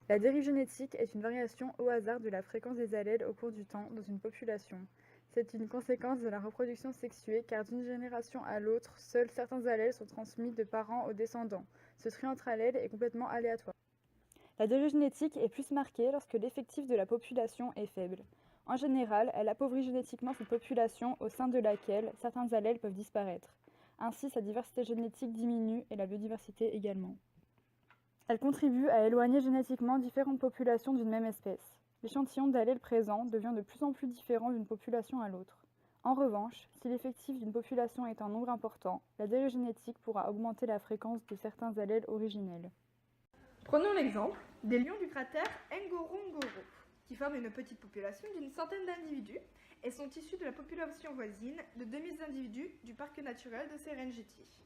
La dérive génétique est une variation au hasard de la fréquence des allèles au cours du temps dans une population. C'est une conséquence de la reproduction sexuée car d'une génération à l'autre, seuls certains allèles sont transmis de parents aux descendants. Ce tri entre allèles est complètement aléatoire. La dérive génétique est plus marquée lorsque l'effectif de la population est faible. En général, elle appauvrit génétiquement cette population au sein de laquelle certains allèles peuvent disparaître. Ainsi, sa diversité génétique diminue et la biodiversité également. Elle contribue à éloigner génétiquement différentes populations d'une même espèce. L'échantillon d'allèles présents devient de plus en plus différent d'une population à l'autre. En revanche, si l'effectif d'une population est en nombre important, la dérive génétique pourra augmenter la fréquence de certains allèles originels. Prenons l'exemple des lions du cratère Ngorongoro, qui forment une petite population d'une centaine d'individus et sont issus de la population voisine de 2000 individus du parc naturel de Serengeti.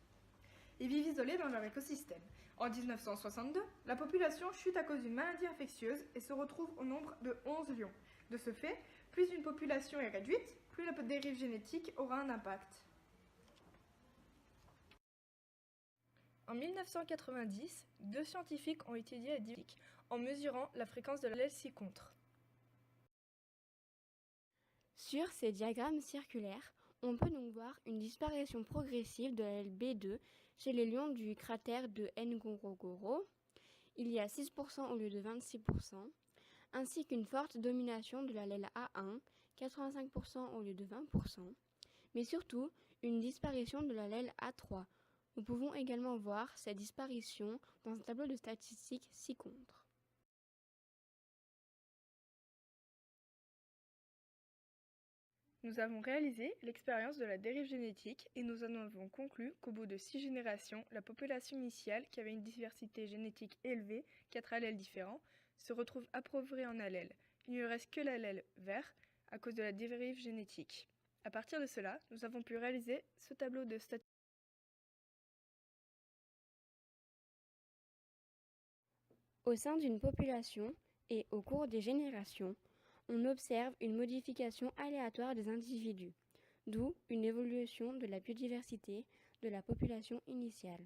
Ils vivent isolés dans leur écosystème. En 1962, la population chute à cause d'une maladie infectieuse et se retrouve au nombre de 11 lions. De ce fait, plus une population est réduite, plus la dérive génétique aura un impact. En 1990, 2 scientifiques ont étudié la dynamique en mesurant la fréquence de l'allèle ci-contre. Sur ces diagrammes circulaires, on peut donc voir une disparition progressive de l'allèle B2 chez les lions du cratère de Ngorongoro. Il y a 6% au lieu de 26%, ainsi qu'une forte domination de l'allèle A1, 85% au lieu de 20%, mais surtout une disparition de l'allèle A3. Nous pouvons également voir cette disparition dans un tableau de statistiques ci-contre. Nous avons réalisé l'expérience de la dérive génétique et nous en avons conclu qu'au bout de 6 générations, la population initiale, qui avait une diversité génétique élevée, 4 allèles différents, se retrouve appauvrie en allèles. Il ne reste que l'allèle vert à cause de la dérive génétique. À partir de cela, nous avons pu réaliser ce tableau de statistiques. Au sein d'une population et au cours des générations, on observe une modification aléatoire des individus, d'où une évolution de la biodiversité de la population initiale.